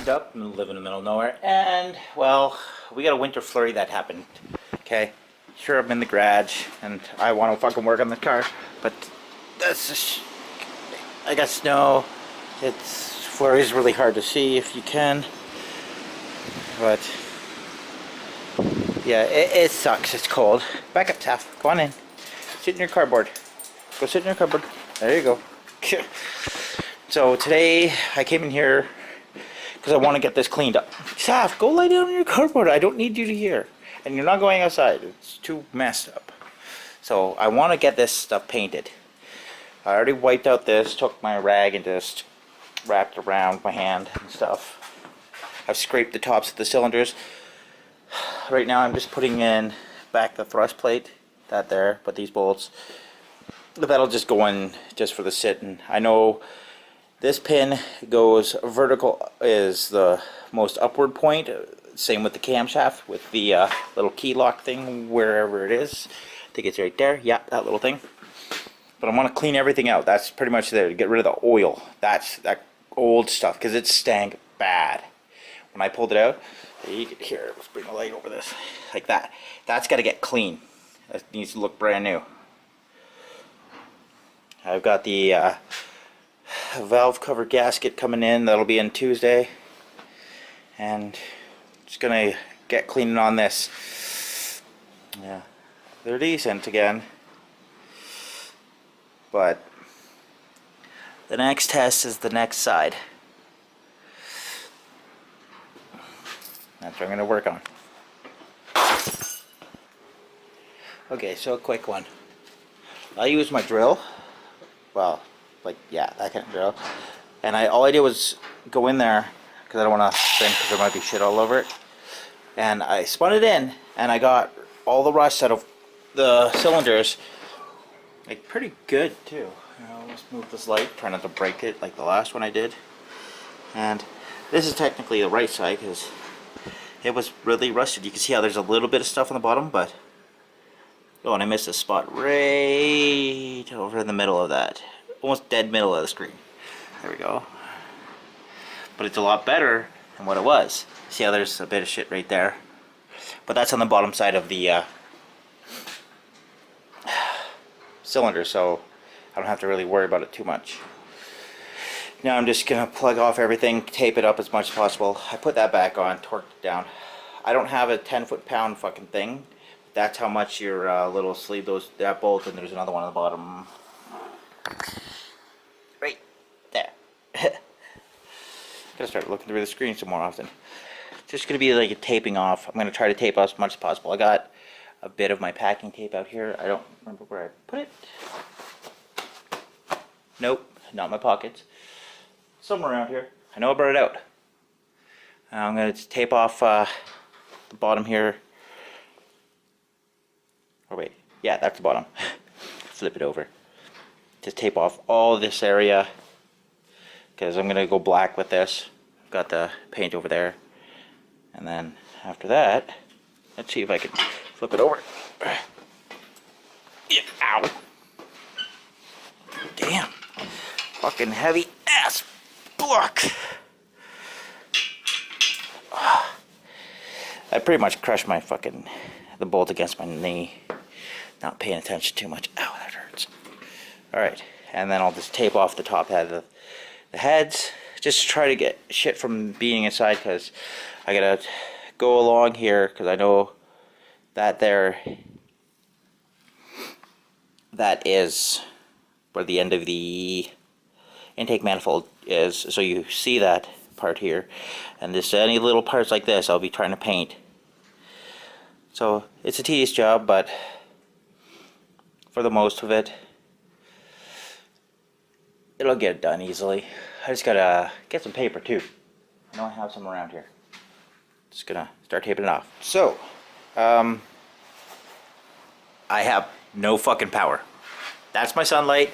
cleaned up and live in the middle of nowhere. And, well, we got a winter flurry that happened. Okay? Sure, I'm in the garage and I want to fucking work on the car, but that's just, I got snow. Flurry is really hard to see if you can. But, yeah, it sucks. It's cold. Back up, Taff. Go on in. Sit in your cardboard. Go sit in your cupboard. There you go. So today I came in here because I want to get this cleaned up. Taff, go lay down in your cardboard. I don't need you to hear. And you're not going outside. It's too messed up. So I want to get this stuff painted. I already wiped out this, took my rag and just wrapped around my hand and stuff. I've scraped the tops of the cylinders. Right now I'm just putting in back the thrust plate, that there, but these bolts, that'll just go in just for the sit. And I know this pin goes vertical is the most upward point. Same with the camshaft with the little key lock thing wherever it is. I think it's right there. Yeah, that little thing. But I want to clean everything out. That's pretty much there to get rid of the oil. That's that old stuff because it stank bad. When I pulled it out, you can hear it. Let's bring the light over this like that. That's got to get clean. That needs to look brand new. I've got the valve cover gasket coming in. That'll be in Tuesday, and just gonna get cleaning on this. Yeah, they're decent again, but the next test is the next side. That's what I'm gonna work on. Okay, so a quick one. I use my drill. Well, like, yeah, that kind of drill. And all I did was go in there, because I don't want to spin, because there might be shit all over it. And I spun it in, and I got all the rust out of the cylinders, like, pretty good, too. Let's move this light, try not to break it like the last one I did. And this is technically the right side, because it was really rusted. You can see how there's a little bit of stuff on the bottom, but... Oh, and I missed a spot right over in the middle of that. Almost dead middle of the screen. There we go. But it's a lot better than what it was. See how there's a bit of shit right there? But that's on the bottom side of the cylinder, so I don't have to really worry about it too much. Now I'm just going to plug off everything, tape it up as much as possible. I put that back on, torqued it down. I don't have a 10 foot-pound fucking thing. That's how much your little sleeve, that bolt, and there's another one on the bottom. Right there. Gotta start looking through the screen some more often. Just gonna be like a taping off. I'm gonna try to tape off as much as possible. I got a bit of my packing tape out here. I don't remember where I put it. Nope, not in my pockets. Somewhere around here. I know I brought it out. I'm gonna tape off the bottom here. Oh wait, yeah, that's the bottom. Flip it over. Just tape off all this area, because I'm gonna go black with this. I've got the paint over there, and then after that, let's see if I can flip it over. Yeah, ow! Damn, fucking heavy ass block. I pretty much crushed my the bolt against my knee. Not paying attention too much. Ow, that hurts. Alright, and then I'll just tape off the top head of the heads. Just to try to get shit from being inside, because I gotta go along here, because I know that that is where the end of the intake manifold is. So you see that part here. And just any little parts like this I'll be trying to paint. So it's a tedious job, but for the most of it, it'll get done easily. I just gotta get some paper too. I know I have some around here. Just gonna start taping it off. So, I have no fucking power. That's my sunlight.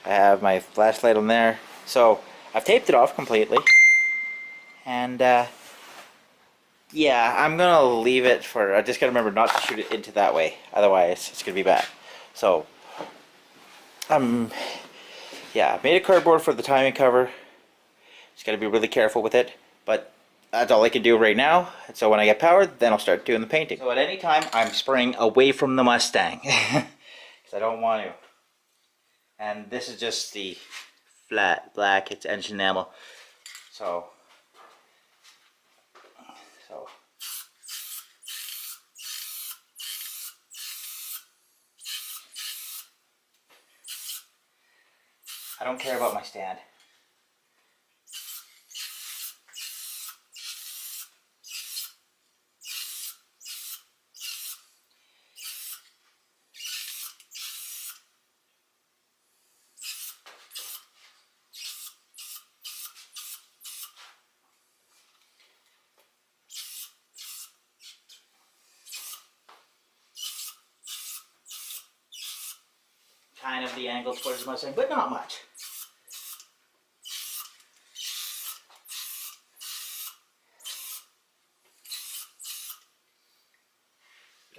I have my flashlight on there. So, I've taped it off completely. And, yeah, I'm gonna leave it for, I just gotta remember not to shoot it into that way. Otherwise, it's gonna be bad. So, yeah, I made a cardboard for the timing cover. Just gotta be really careful with it. But that's all I can do right now. So when I get power, then I'll start doing the painting. So at any time, I'm spraying away from the Mustang. Because I don't want to. And this is just the flat black, it's engine enamel. So I don't care about my stand. Kind of the angle towards the Mustang, but not much.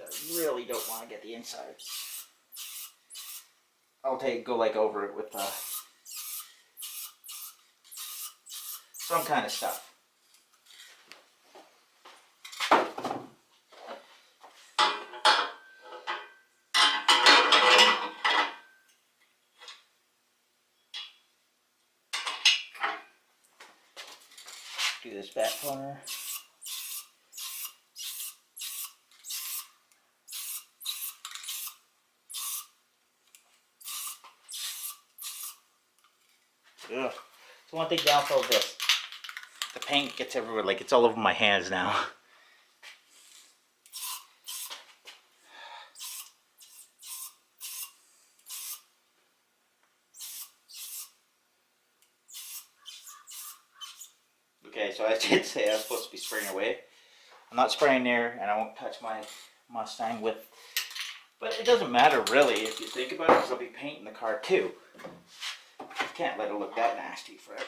I really don't want to get the inside. I'll go like over it with some kind of stuff. Do this back corner. Ugh. So one thing downfall of this. The paint gets everywhere, like it's all over my hands now. Okay, so I did say I was supposed to be spraying away. I'm not spraying there, and I won't touch my Mustang with, but it doesn't matter really if you think about it, because I'll be painting the car too. Can't let it look that nasty forever.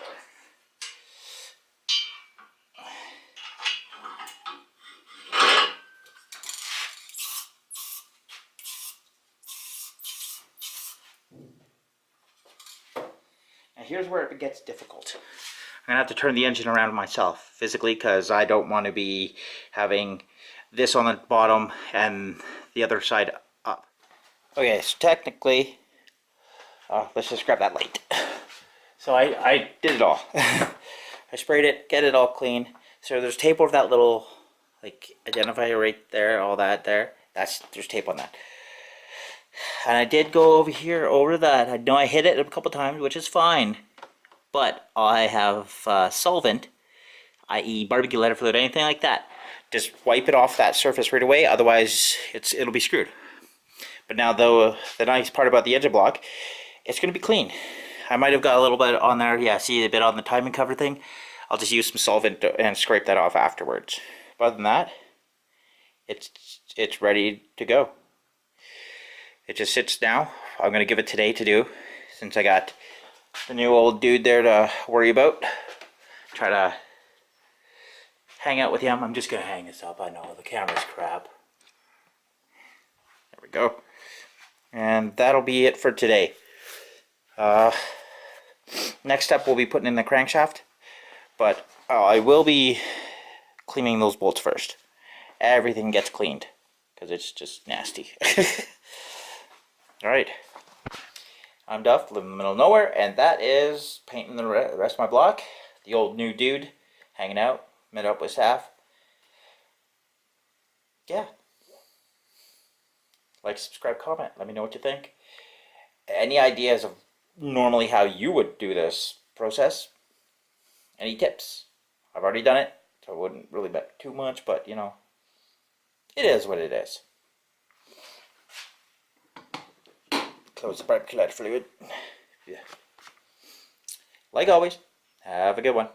And here's where it gets difficult. I'm gonna have to turn the engine around myself physically, because I don't want to be having this on the bottom and the other side up. Okay, so technically, let's just grab that light. So I did it all. I sprayed it, get it all clean. So there's tape over that little like identifier right there, all that there. There's tape on that. And I did go over here, over that. I know I hit it a couple times, which is fine. But I have solvent, i.e. barbecue lighter fluid, anything like that. Just wipe it off that surface right away, otherwise it'll be screwed. But now though, the nice part about the engine block, it's going to be clean. I might have got a little bit on there, yeah, see a bit on the timing cover thing. I'll just use some solvent and scrape that off afterwards. But other than that, it's ready to go. It just sits now. I'm going to give it today to do, since I got the new old dude there to worry about. Try to hang out with him. I'm just going to hang this up. I know, the camera's crap. There we go. And that'll be it for today. Next step, we'll be putting in the crankshaft, but I will be cleaning those bolts first. Everything gets cleaned, because it's just nasty. Alright, I'm Duff, live in the middle of nowhere, and that is painting the rest of my block. The old new dude, hanging out, met up with staff. Yeah. Like, subscribe, comment, let me know what you think. Any ideas of normally how you would do this process? Any tips? I've already done it, so I wouldn't really bet too much, but you know, it is what it is. Close the barbecue lighter fluid. Yeah. Like always, have a good one.